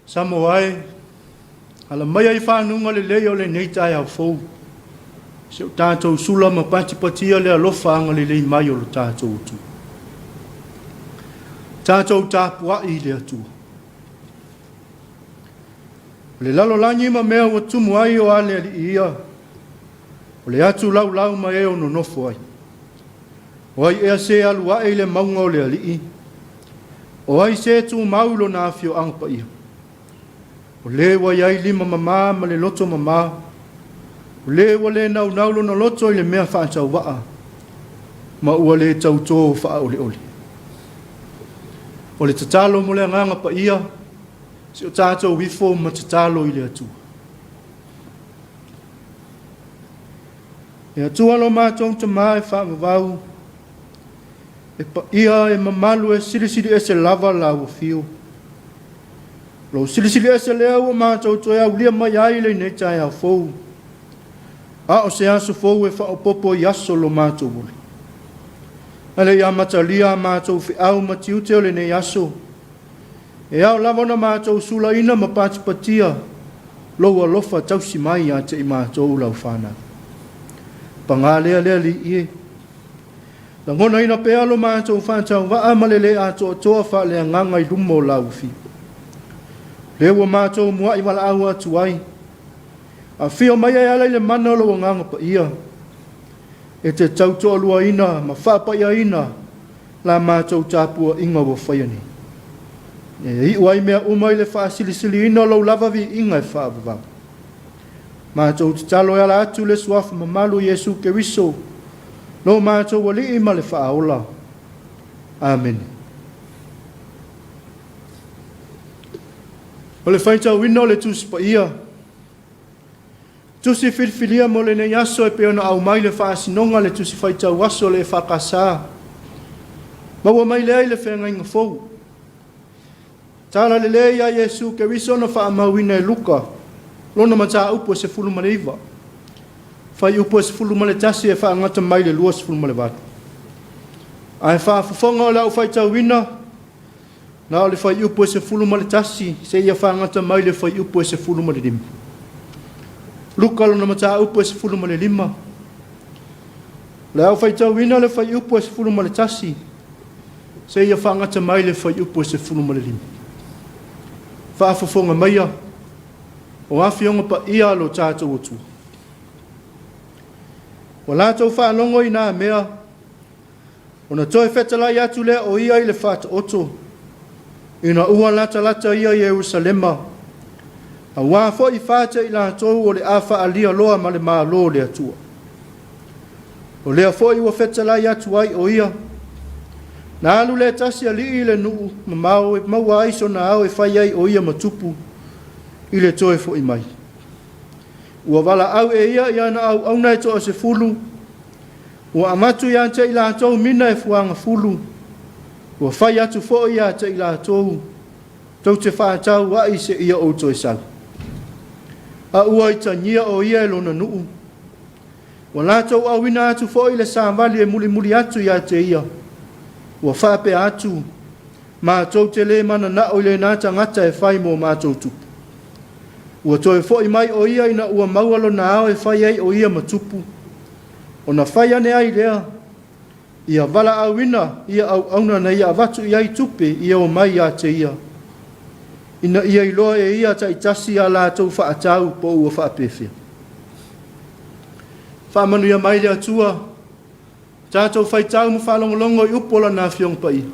Samoa ala mai ai whanunga le leo le nei Taeao fou. Se o tātou sula ma patipatia le alofa anga le lei mai o lo tātou tu. Tātou Tapua'iga le atua. Le lalo langi ma mea o tumu ai o ale ali ia. O le atu lau lau ma e o no nofo ai. O ai ea se alu ai le maunga o le ali i. O ai se tu maulo na afio angpa ia. O le wa iai lima mama ma le loto mama. O le wa le nau naulo na loto i le mea whaatau waa. Ma ua le tauto wha ole ole. O le tatalo mo le nganga pa ia. Si o tātou wifo ma tatalo i le atua. E atua lo mātou ta mai whaamavau. E pa ia e mamalu e sirisiri e se lava la ua fio. Lo sirisiri e se lea ua mātou toia ulia mai ai le nei Taeao fou. A o se aso fou e whaopopo i aso lo mātou uli. Ale ia matalia mātou fi au matiute o le nei aso. E au lavona mātou sula ina ma patipatia. Loua lofa tausi mai a te i mātou lau whana. Pangalea lea li ie. La ngona ina pe alo mātou whātau waa malele a toa wha lea nganga i lumo lau fi. Lewa mātou mua i wala au atu ai. A fio mai ai alai le mana lo nganga pa ia. E te tautoa lua ina ma whapa ia ina. La mātou Tapua'iga wa whaiani. E i uai mea umai le whaasilisili ina lau lava vi inga e whaavavau. Mātou te talo e ala atu le suafu mamalu Yesu Keriso. Lo mātou wali ima le whaaola. Amen. O le whaitau wina o le tusi pa ia. Tusi whilwhilia mo le nei aso e peona au mai le whaasinonga le tusi whaitau aso le whakasā. Maua mai lea i le whenga inga fou. Tala le lea ia Yesu Keriso na whaamauina e luka. Lona mata upo se fulu ma le iwa. Whai upo se fulu ma le tasi e whaangata mai le lua se fulu ma le watu. Ai whaafafonga o lau whaitau wina. Na o le whai upo se fulu ma le tasi se ia whaangata mai le whai upo se fulu ma le lima. Luka lona mata upo se fulu ma le lima. Le au whaitau wina le whai upo se fulu ma le tasi se ia whaangata mai le whai upo se fulu ma le lima. Whaafafonga mai a. O awhionga pa ia lo tātou otu. O lātou whaalongo i nā mea. O na toi whetalai atu lea o ia i le whāta oto. I na ua lata ia i Jerusalema. A wāfo i whāta i lātou o le awha alia loa ma le maa lo le atua. O lea fo i wa whetalai atu ai o ia. Na alu le tasi ali i le nuu ma mau e maua aiso na au e whai ai o ia matupu. I le toe fo i mai. Ua wala au e ia na au auna e toa se fulu. Ua amatu ia te i lātou mina e fuanga fulu. Ua whai atu fo ia te i lātou. Tau te whātau wa i se ia o toi sal. A ua i tania o ia e lona nuu. Ua lātou au ina atu fo i le sāmali e muli atu ia te ia. Ua whape atu. Mātou te le mana na o le nāta ngata e whai mō mātou tupu. Ua toe fo i mai o ia ina ua maualo na ao e whai ai o ia matupu. O na whai ane ai lea. Ia wala au ina, ia au auna na ia avatu i ai tupe, ia o mai a te ia. Ina ia i loa e ia ta i tasi a lātou whaatau po ua whaapewhia. Whaamanu ia mai lea tua. Tātou whaitau mu whalongolongo i upola nā whiong pai.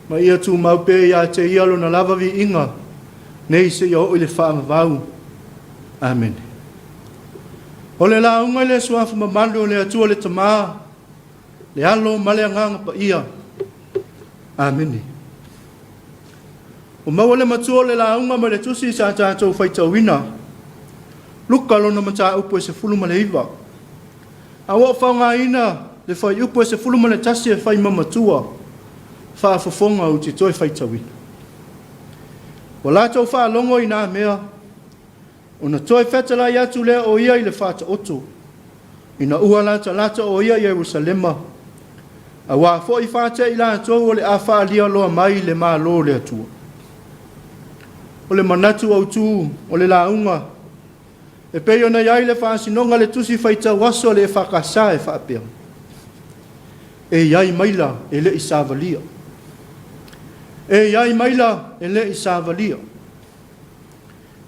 Ma ia tū maupe ia te ia lo na lava vi inga. Nei se ia o le whaamavau. Amen. O le launga le suafu mamalu o le atua le tamaa. Le alo ma le anganga pa ia. Amen. O maua le matua le launga ma le tusi sa tātou whaitauina. Luka lona mata upo e se fulu ma le iwa. A o whaunga ina le whai upo e se fulu ma le tasi e whai mamatua. Whaafafonga u te toi whaitauina. O lātou whaalongo i nā mea, o na toi whetalai atu lea o ia i le whāta oto. I na ua lata o ia i Jerusalema. A wā fo i whāta i lātou o le a whaalia loa mai le mā lo le atua. o le manatu au tū, o le launga. E pei ona iai le whaasinonga le tusi whaitau aso le whakasa e whaapea. E iai maila e le isavalia. E iai maila e le isavalia.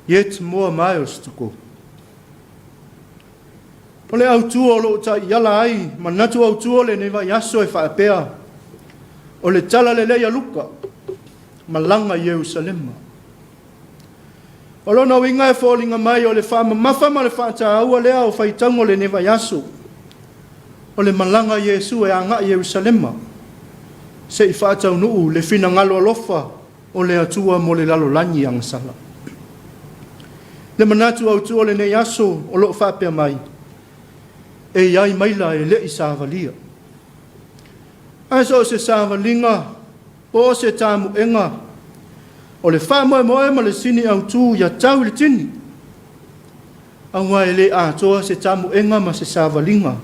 Yet more miles to go. O le au tū o lo ta iala ai, manatu au tū o le newa yaso e whaapea. O le tala le leia luka, malanga Yerusalema. O lona winga e fōlinga mai o le whaama mawhama le whaata aua lea o whaitango le newa yaso. O le malanga Yesu e anga Yerusalema. Se i whaatau nuu le whina ngalo alofa o le atua mo le lalo lanyi ang sala. Le manatu au tu o le ne yaso o lo whapea mai. E iai maila e le i sāvalia. Aso se sāvalinga, o se tāmu enga, o le whamoe moe ma le sini au tū ia tau le tini. Aunga e le ātoa se tāmu enga ma se sāvalinga.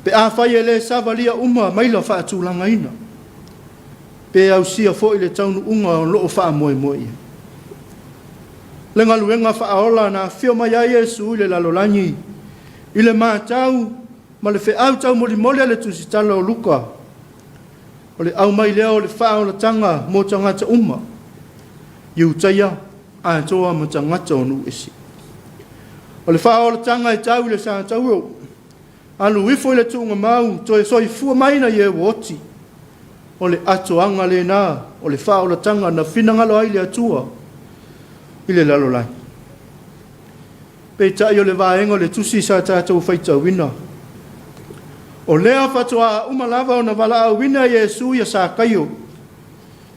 Pe āwhai e le sāvalia uma maila whaatūlanga ina. Pe au sia fo i le taunu unga o loo whamoe moe. Le ngaluenga whaaola na whio mai a Yesu i le lalolanyi. I le mātau, ma le wheau tau mori mole le tusitala o luka. O le au mai leo le whaola tanga mo tangata uma. Iu taia, a toa mo tangata o nu esi. O le whaola tanga e tau le sa tau. Alu wifo i le tunga mau, to e soi fua maina ye woti. O le atoanga le nā, o le whaola tanga na whinangalo ai le atua. I le lalolai. Pei tai o le vaenga le tusi sa tātou whaitau wina. O lea whatua umalava o na wala au wina Yesu ia sa kaio.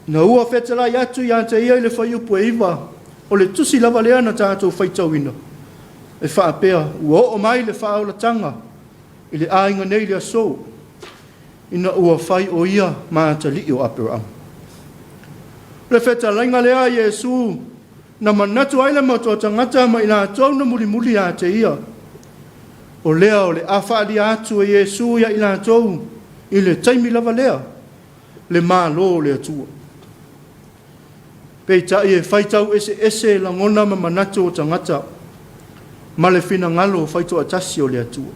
Na ua whetala i atu i ante ia i le whaiupu e iwa. O le tusi lava lea na tātou whaitau wina. E whaapea, ua o mai le whaola tanga. I le ainga nei le aso. Ina ua whai o ia maata li o aperau. Le whetala inga lea Yesu na manatu aile matua tangata ma ina tau na muli a te ia. O lea o le awhaali atu e Yesu ia ina tau i le taimi lava lea, le malo le atua. Pei tai e whaitau ese la ngona ma manatu o tangata, ma le whina ngalo whaitu atasi o le atua.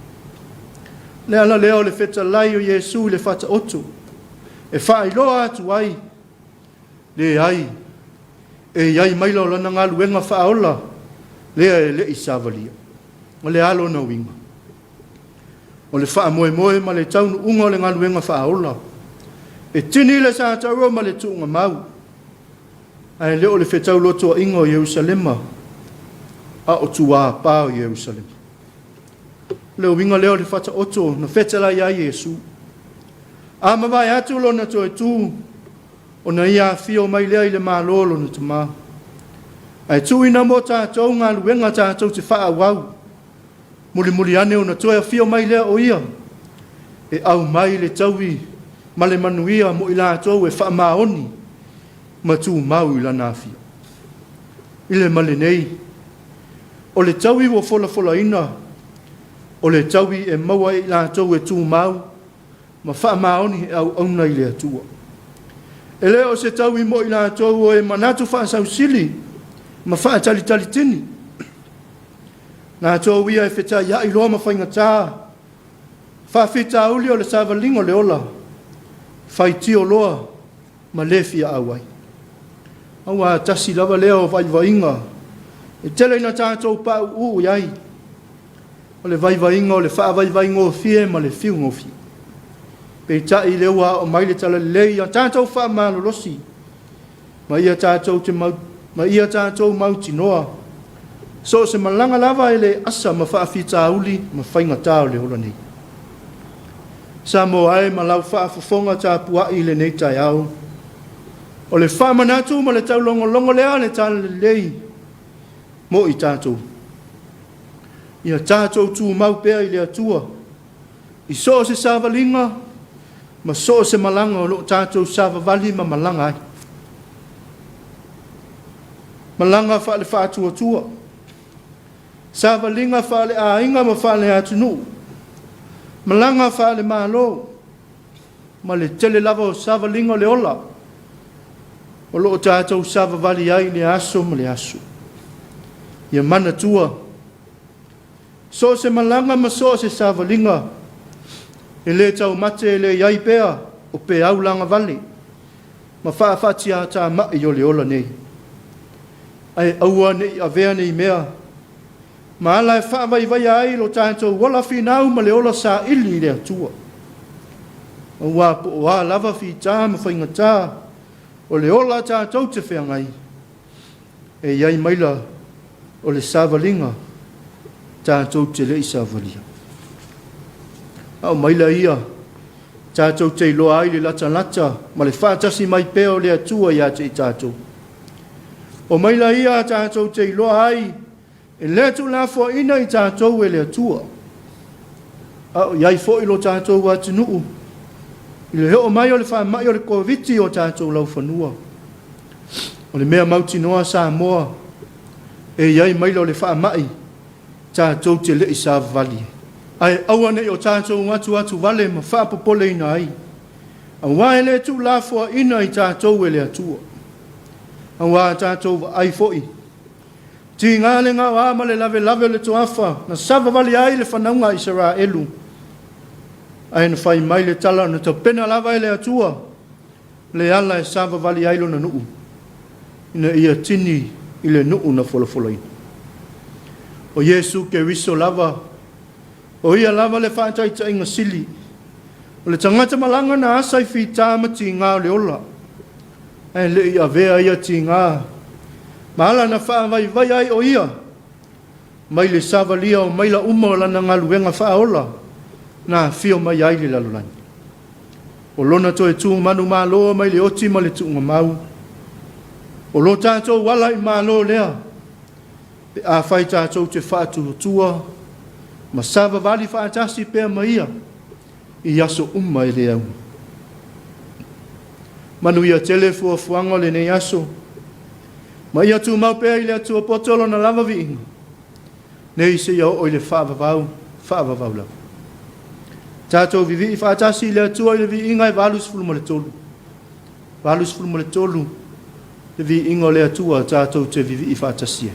Le ala lea o le wheta lai o Yesu i le whata otu, e whailoa atu ai, le ai, e iai maila o lana ngā luenga whaola, lea e le i sāvalia. O le alo na winga. O le wha moe moe ma le taunu unga o le ngā luenga whaola. E tini le sa tauro ma le tuunga mau. Ai leo le whetau loto inga o Yerusalema. A o tua pā o Yerusalema. Leo winga leo le whata oto na whetala ia Yesu. A mawai atu lo na toe tū. O na ia whio mai lea i le mālolo na tama. Ai tuina mo tātou ngā luenga tātou te wha wau. Muli ane o na toea whio mai lea o ia. E au mai le tauwi ma le manuia mo i lātou e wha maoni. Ma tū mau i lana whio. I le male nei. O le tauwi wo fola ina. O le tauwi e maua i lātou e tū mau. Ma wha maoni e au auna i le atua. E leo se tau i mo i la tau o e manatu wha sau sili, ma wha tali tini. Nā tau ia e wheta ia i loa ma whainga tā. Wha whita uli o le sāvalingo le ola. Whai tio loa ma le fia awai. Aua tasi lava leo vai vainga. E tele ina tātou pa uu iai. O le vai vainga o le wha vai vainga o fie ma le fiu o fie. Pei tai lewa o mai le tala lei a tātou wha mālo losi. Ma ia tātou mauti noa. So se malanga lava e le asa ma whaafita auli ma whainga tāo le hola nei. Samoa ai ma lau whaafafonga Tapua'iga le nei Taeao. O le whamanatu ma le tau longo lea le tala lei. Mo i tātou. Ia tātou tū mau pēa i le atua. I so se sāvalinga. Ma so se malanga o lo tātou sāva vali ma malanga ai. Malanga wha le whātua tua. Sāva linga wha le ainga ma wha le atunu. Malanga wha le malo. Ma le tele lava o sāva linga le ola. O loo tātou sava vali ai le aso ma le aso. Ia mana tua. So se malanga ma so se sava linga. E le tau mate e le iai pea o pe au langa vali. Ma whaafatia tā mai o le ola nei. Ai aua nei a vea nei mea. Ma ala e whaavai vai ai lo tātou wala whinau ma le ola sa ili le atua. Aua po o a lava whi tā ma whainga tā. O le ola tātou te whengai. E iai maila o le savalinga tātou te lei savalia. Au maila ia tātou te iloa ai le lata lata ma le whātasi mai peo le atua ia te tātou. O maila ia tātou te iloa ai e le tu la fo ina i tātou e le atua. Au iai fo ilo tātou atu nuu. I le heo mai o le wha mai o le koviti o tātou lau whanua. O le mea mauti noa Samoa. E iai maila o le wha mai tātou te le isa vali. Ai aua nei o tātou atu vale ma wha popole ina ai. A wae le tu la fo ina i tātou e le atua. A wā tātou ai foi. Ti ngā le ngā wā ma le lave le toafa. Na sava vali ai le whanaunga i sara elu. Ai na whai mai le tala na tau pena lava e le atua. Le ala e sava vali ailo na nuu. Ina ia tini i le nuu na wholafolai. O Yesu ke riso lava. O ia lava le whaataita inga sili. O le tangata malanga na asai fi tāmati ngā le ola. Ai le ia vea ia ti ngā. Mahala na whaavai vai ai o ia. Mai le savalia o mai la uma o lana ngā luenga whaola. Na fio mai ai le lalulani. O lona to e tu manu malo mai le oti ma le tuunga mau. O lo tātou wala i malo lea. Pe a whai tātou te whaatu tua. Ma sava vali whaatasi pēr maia. I aso umma i le au. Manu ia telefua fuanga le nei aso. Ma ia tu mau pēr i le atua potolo na lava vi inga. Nei se ia o i le whaavavau lau. Tātou vivi i whaatasi le atua i le vi inga i valus fuluma le tolu. Valus fuluma le tolu. Le vi inga le atua tātou te vivi i whaatasi e.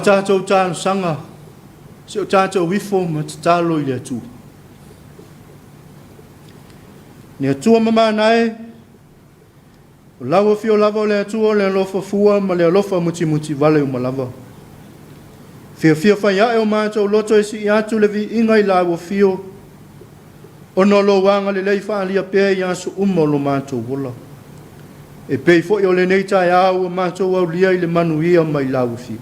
tātou tānu sanga, se o tātou wifo ma te tālo i le atua. Ni atua mama nae, o lawa fio lava o le atua le alofa fua ma le alofa muti muti vale o malava. Fio fio fai ae o mātou loto e si i atu le vi inga i lawa fio, o no lo wanga le lei whaalia pēa i asu umo lo mātou wola. E pei fo i o le nei Taeao o mātou au lia i le manuia mai lawa fio.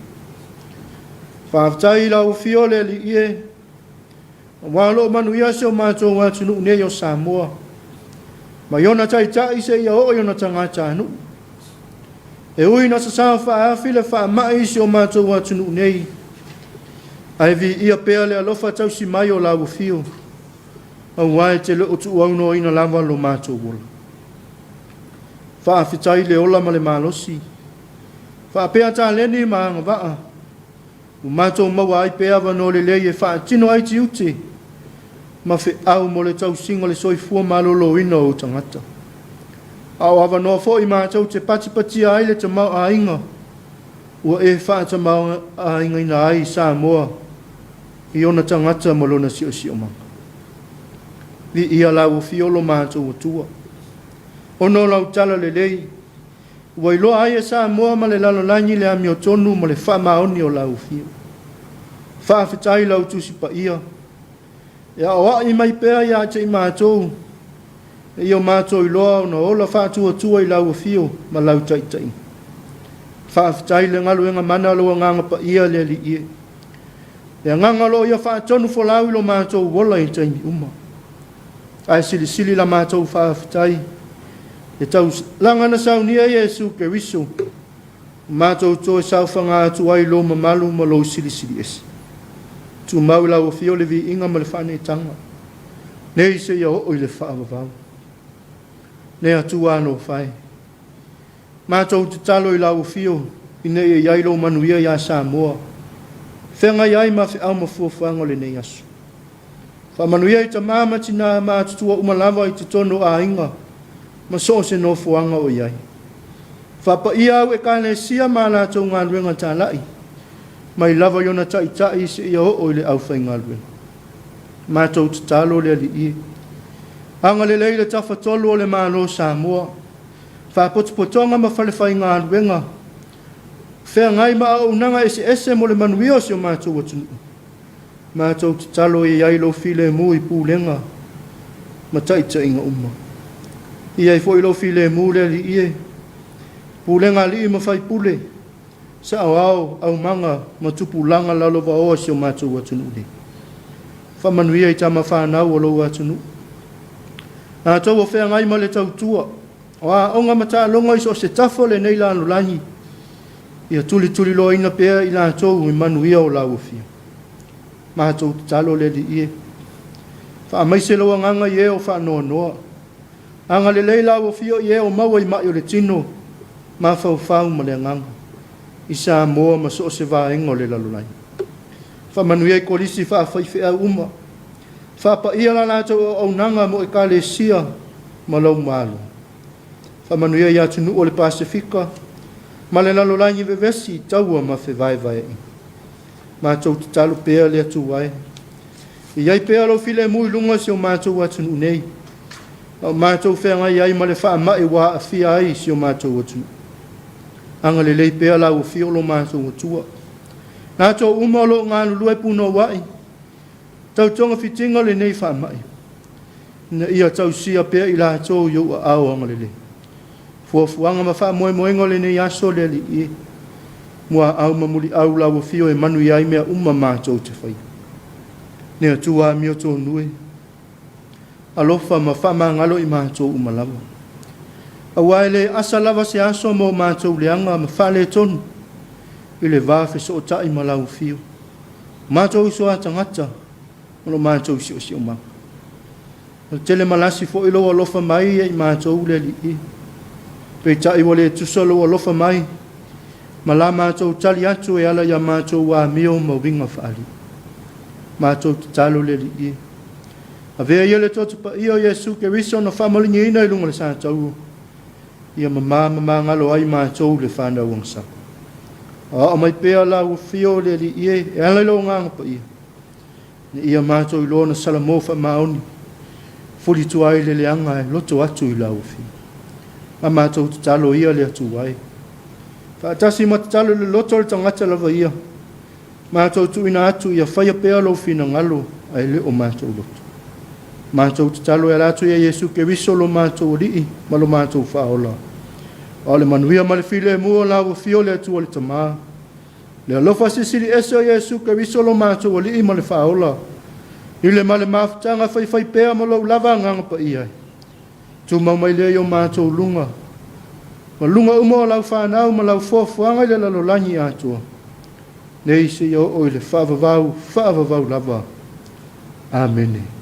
Whaaftai lawa fio le li ie, walo manuia se o mātou atu nu nei o Samoa. Ma iona tai se ia o iona tangata anu. E ui na sa whaafi le whaamai se o mātou atu nu nei. Ai vi ia pēa le alofa tau si mai o lawa fio. Au wae te le otu uauno ina lava lo mātou wola. Whaafitai le ola ma le malosi. Whaapea tā leni ma anga waa. O mātou maua ai pēa wano le lei e whaatino ai ti uti. Ma whi au mo le tau singo le soifua malolo ina o tangata. Au awa noa fo i mātou te pati ai le te mau a inga. Ua e whaata mau a inga ina ai Samoa. I ona tangata mo lona si o manga. Vi ia lau fiolo mātou o tua. Ono lau tala le lei. Ua ilo ai e Samoa ma le lalolangi le ami o tonu ma le wha maoni o lau fio. Wha fitai lau tusi pa ia. Ia oa i mai pēa ia te i mātou. E ia mātou i loa ona ola whātua tua i lau fio ma lau taitai. Whaafitai le ngaluenga mana loa nganga pa ia le li ie. Ia nganga loa ia whaatonu fo lau ilo mātou wola i taimi uma. Ai sili la mātou whaafitai. E tau langana saunia Jesu ke wiso. Mātou toe sau whanga atu ai lo mamalu ma lo sili esi. Tu mau lau o fio le vi inga ma le whane tanga. Nei se ia o le whaavavau. Nei atu ano whai. Mātou te talo i lau o fio. I nei e iai lo manuia ia Samoa. Whenga iai ma whi au ma fuafuanga le nei asu. Whamanuia i ta māmati nā mātutua umalawa i te tono a inga. Ma so se no fuanga o iai. Whapa ia au e kāne sia mā lātou ngā ruenga tā lai. Mai lava yona tai se ia o le au whai ngā ruenga. Mātou te talo le ali i. Anga le leile tafa tolu o le mālo Samoa. Whapotu potonga ma whale whai ngā ruenga. Whea ngai ma au nanga ese mo le manuia o se o mātou atunu. Mātou te talo e iai lo file mu i pūlenga. Ma taita inga umma. Iai fo i lo file mu le li ie. Pūlenga li i ma whai pule. Sa au manga ma tupu langa lalo wa oa se o mātou atunu le. Whamanuia i tama whanau o lo atunu. Nā tau o whea ngai ma le tau tua. O a onga mata longa iso se tafo le nei lano langi. Ia tuli lo ina pēa i nā tau i manuia o lau fia. Mātou te talo le li ie. Wha mai se loa nganga i e o wha noa. Anga le leila o fio i e o maua i mai o le tino. Ma whau ma le nganga. I Samoa ma so se vaenga o le lalulai. Wha manuia i kolisi wha whaiwhi au uma. Wha pa ia la nātou au nanga mo e ka le sia ma lau malo. Wha manuia i atunu o le Pasifika. Ma le lalulai i vevesi i taua ma whi vai. Mātou te talo pēa le atu wai. I ai pēa lo file mui lunga si o mātou atunu nei. Au mātou whenga i ai ma le wha mai wā a fia ai si o mātou atunu. Anga le lei pēa lau o fio lo mātou atua. Nātou umalo ngā lulue puno wai. Tau tonga fitinga le nei wha mai. Na ia tau sia pēa i la tau iau a au anga le lei. Fuafuanga ma wha moenga le nei aso le li i. Mua au mamuli au lau o fio e manu iai mea umma mātou te whai. Nea tua mio tō nui. Alofa ma whama ngalo i mātou umalawa. Awaele asa lava se aso mo mātou leanga ma whale tonu. I le vāwhi so o tai ma lau fio. Mātou iso a tangata. Ono mātou isi o si o manga. O tele malasi fo ilo alofa mai i mātou le li i. Pei tai wale tusalo alofa mai. Ma la mātou tali atu e ala ia mātou wā mio ma winga whaali. Mātou te talo le li i. A vea ia le totu pa ia Jesu ke riso na whamalingi ina i lunga le sātau. Ia mama ngalo ai mātou le whanau ang sako. O mai pea la u fio le li ie e ala lo nganga pa ia. Ni ia mātou i lona salamofa maoni. Fuli tu ai le leanga e loto atu i la u fio. Ma mātou te talo ia le atu ai. Whaatasi ma te talo le loto le tangata lava ia. Mātou tu ina atu ia whaia pea lo fina ngalo ai le o mātou loto. Mātou te talo e ratu ia Yesu ke viso lo mātou rii ma lo mātou whaola. O le manuia ma le file e mua la u fio le atu o le tamaa. Le alofa sisiri ese o Yesu ke viso lo mātou rii ma le whaola. Ni le male mafutanga whai pea ma lo lava nganga pa ia. Tu mau mai le o mātou lunga. Ma lunga umo lau whanau ma lau fuafuanga le lalo langi atua. Nei se yo o le whaavavau lava. Amen.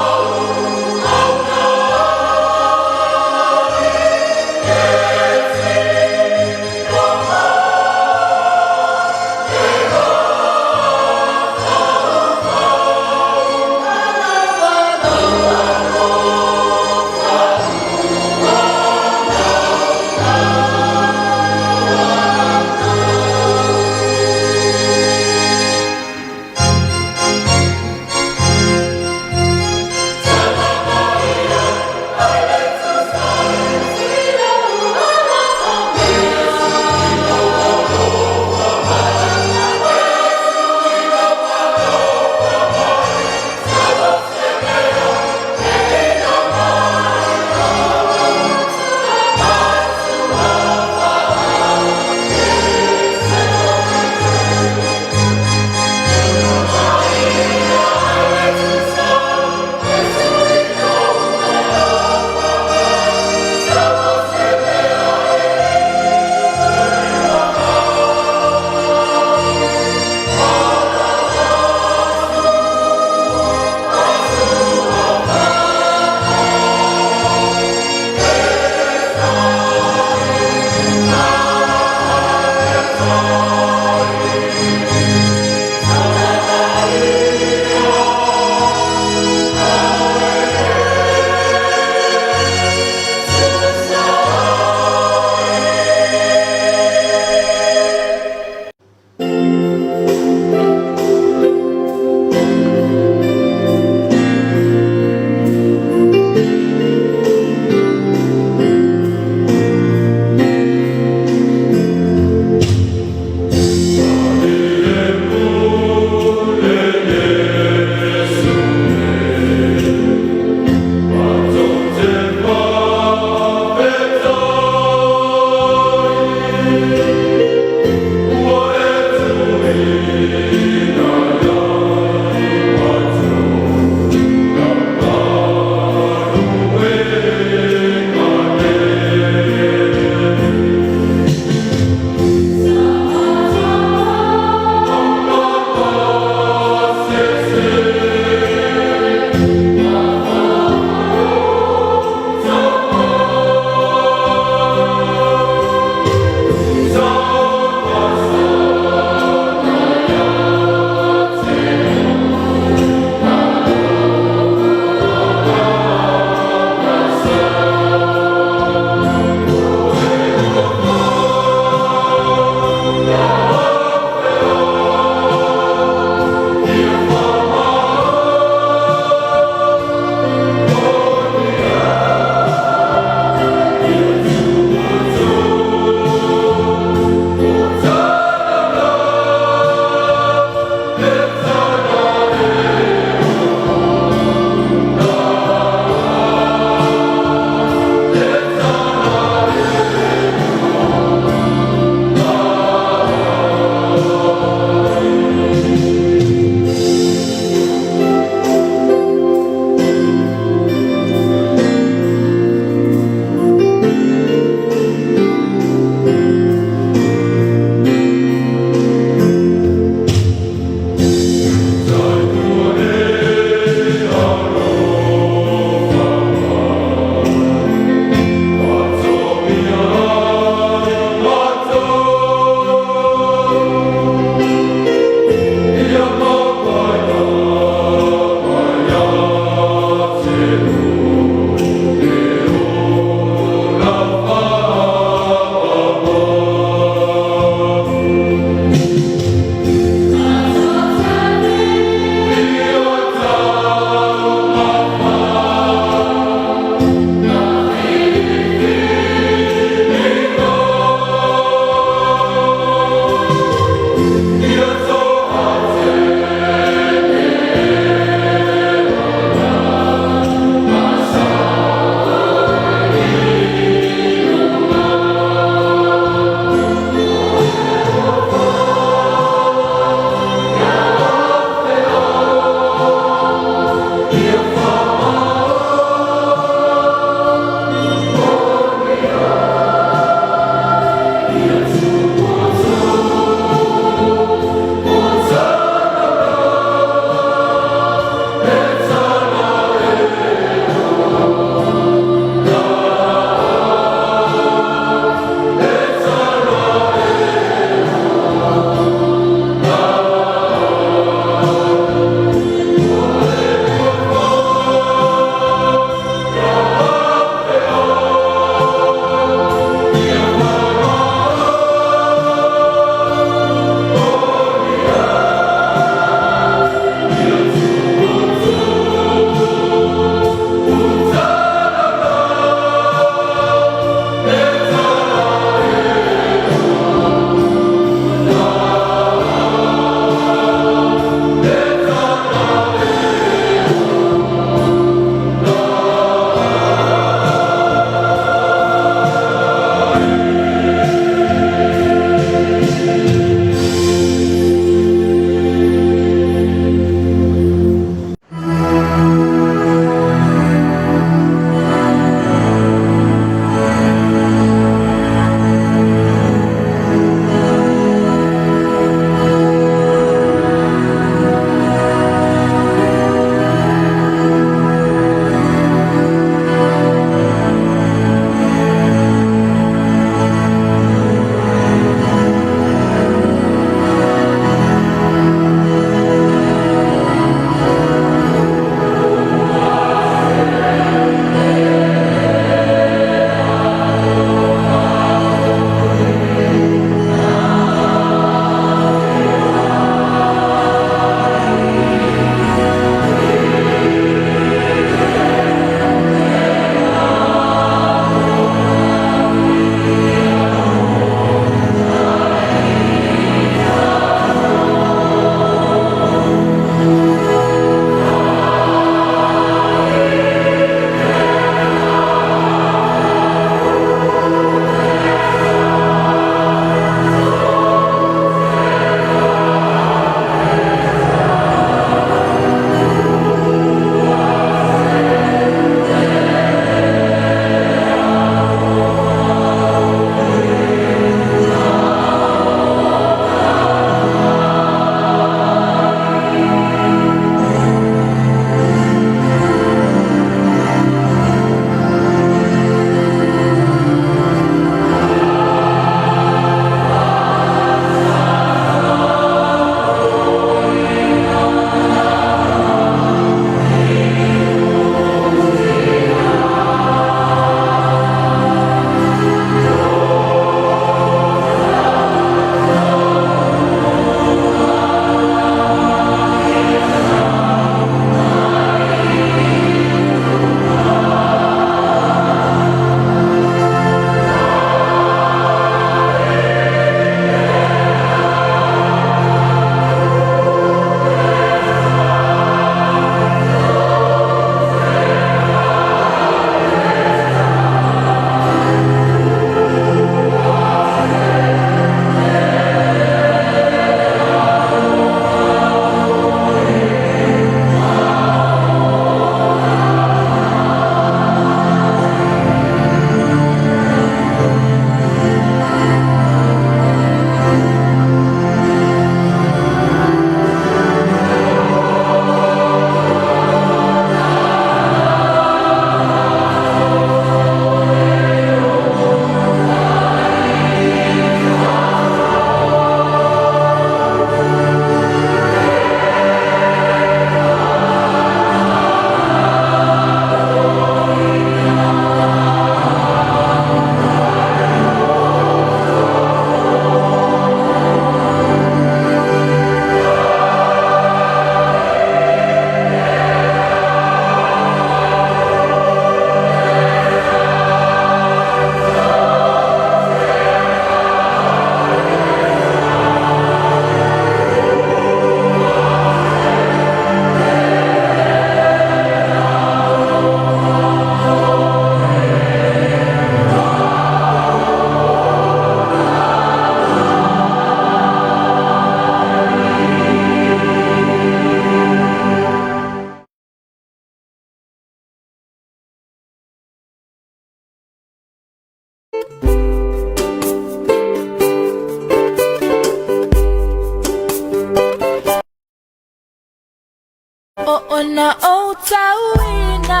ona o tauina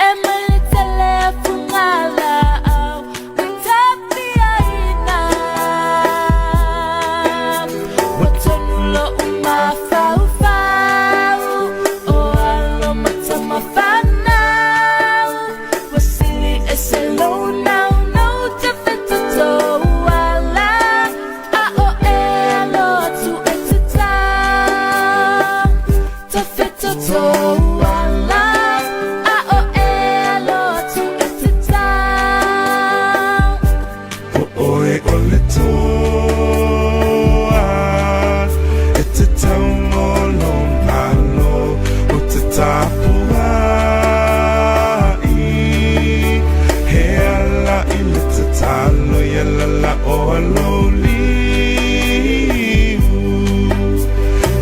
Emily telefungala au Tapua'iga Watonulo umafau fau O alo matamafanau Wasili eselona no tefetuto wala Ao elo tu etita Tefetuto wala Ao elo tu etita Oe ole toa etita ngolo malo o te tapua'i he ala I le te talo ia lala o aloliu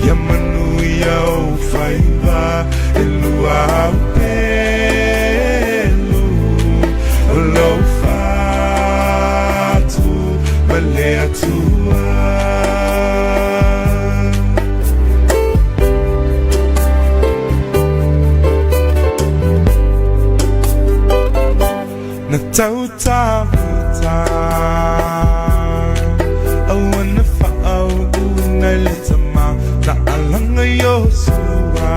ia manui au whaiva e lua au pelu o lau fatu male atua na tau tamuta awana whaau unai le tama na alanga Yosua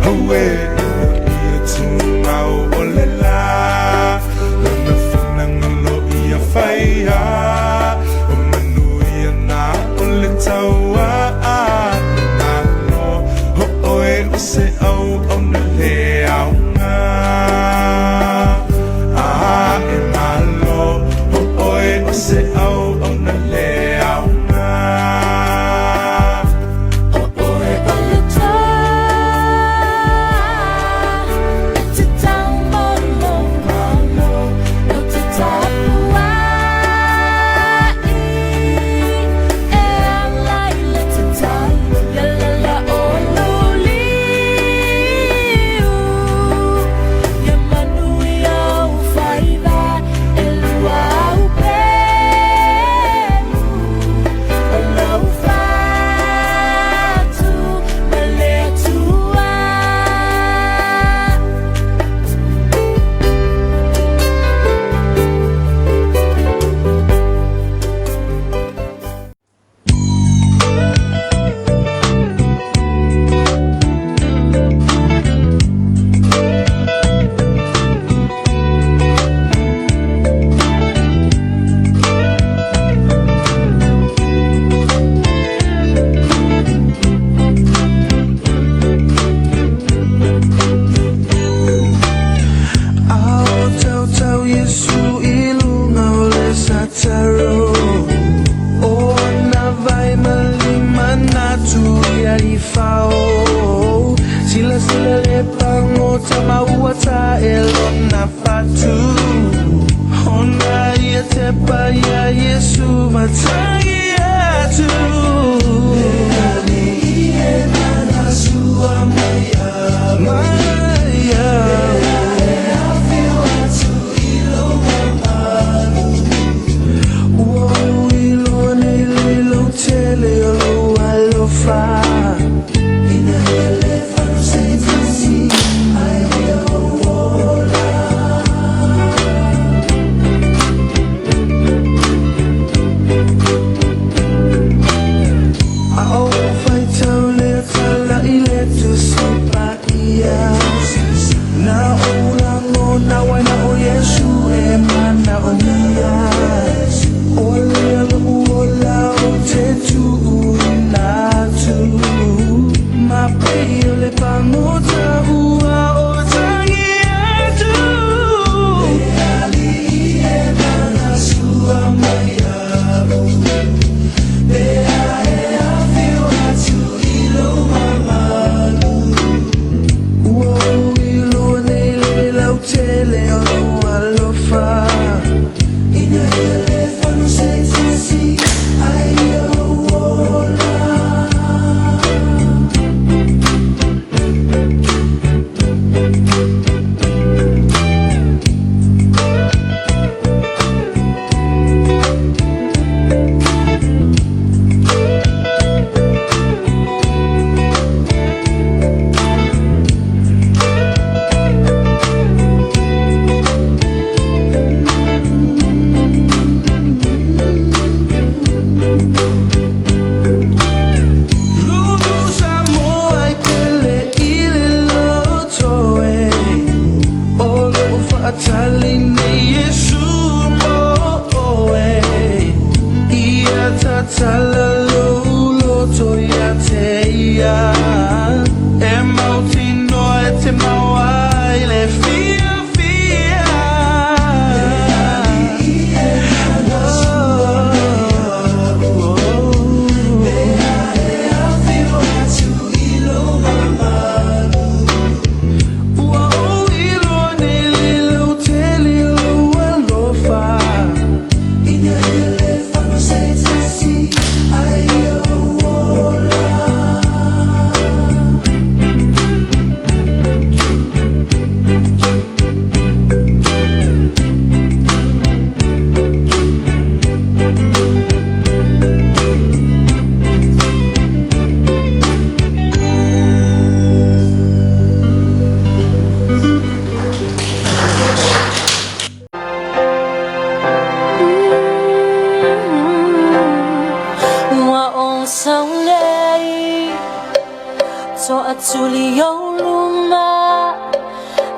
hawe ina ia tumau o le la lana whanangalo ia whaia o manuia na o le taua na no ho oe o se au o na le au ngā e malo ho oe o se au o na le au ngā O oe ole toa te tau molo malo no te tapua'i E ala I le te talo ia lala o loliu Ia manui au whaiva e lua au pelu O lau fatu male atua Ao tau tau Yesu ilunga o le sataro O na vai malima na tu ia I fao Sila sila le pango tama ua ta elona fatu Ona ia te pa ia Yesu matangi atu Leani ie nana sua maya Maya tulio luma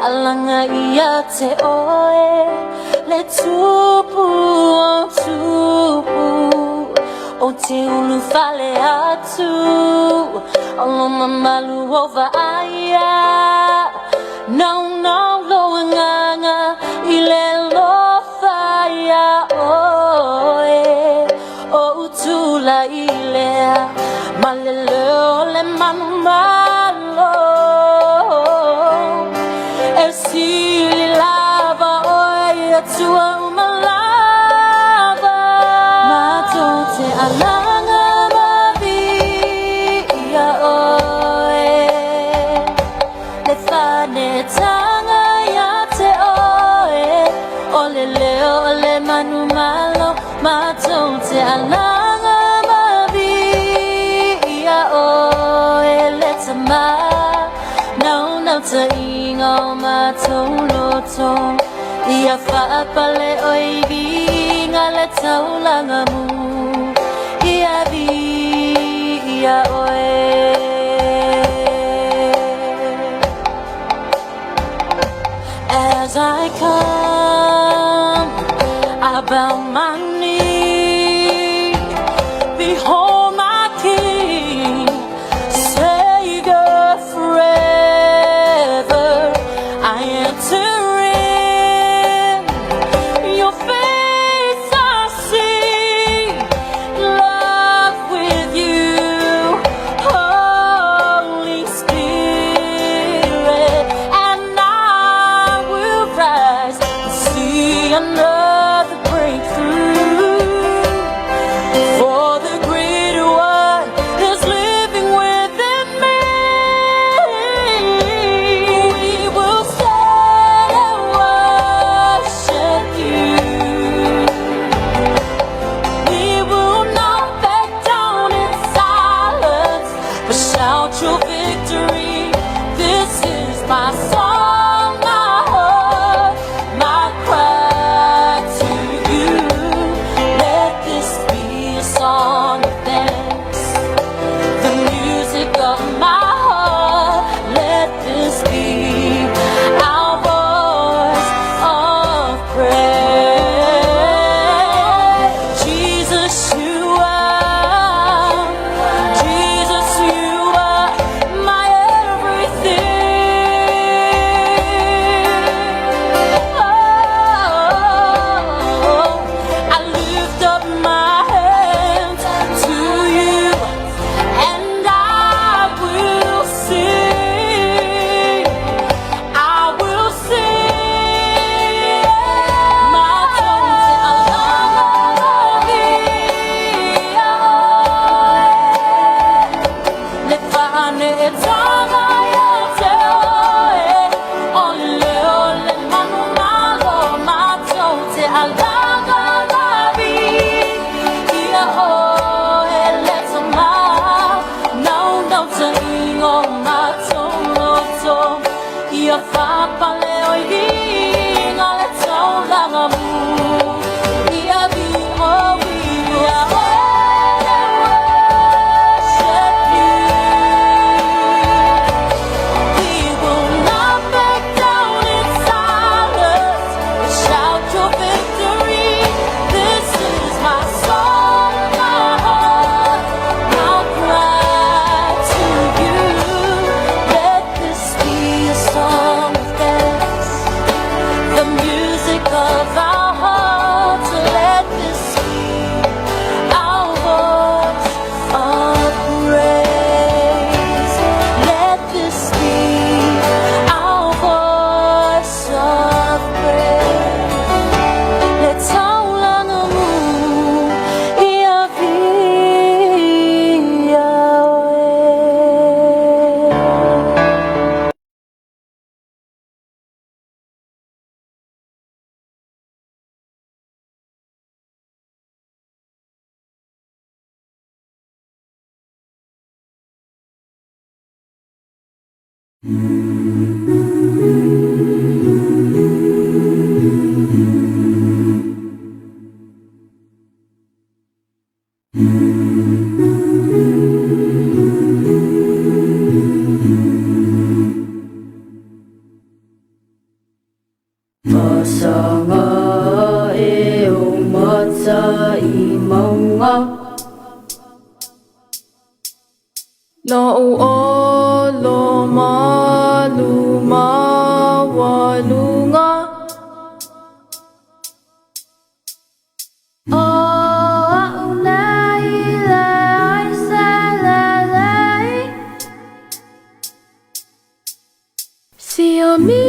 alanga ia te oe le tupu o te ulu fale atu o loma malu ova aia no loanganga i le lofaia oe o utula i lea malele o le manumalo e sili lava oe atua umalava mato te alanga mavia oe le fane tanga ya te oe o le leo o le manumalo mato te alanga mavia oe le tama no te ingo mato loto ia whaapale oi vinga le taulanga mu ia vi ia oe as I come I bow my knee behold my King Savior forever I enter in your face I see love with you Holy Spirit and I will rise and see another breakthrough for the greater one is living within me we will stand and worship you we will not back down in silence but shout your victory this is my song my heart my cry to you let this be a song of thanks the music of my heart let this be our voice of praise Jesus you are my everything oh I lift up my hands to you and I will sing my tongue to le fane e tanga ya te oe ole ole manu malo mato te alanga la via oe le tama no te ingo mato loto ia whapale o inga le taulanga mu ia vi o ia worship you we will not back down in silence but shout your victory this is my song my heart my cry to you let this be a song of thanks the music of our hearts let this be our voice of praise let this be our voice of praise let's all ia via Thank you. ta I maunga Lo o lo ma lu ma wa lunga O nei le ai se le lei Si o mi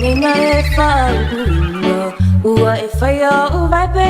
Ua e faya, ua e faya, ua e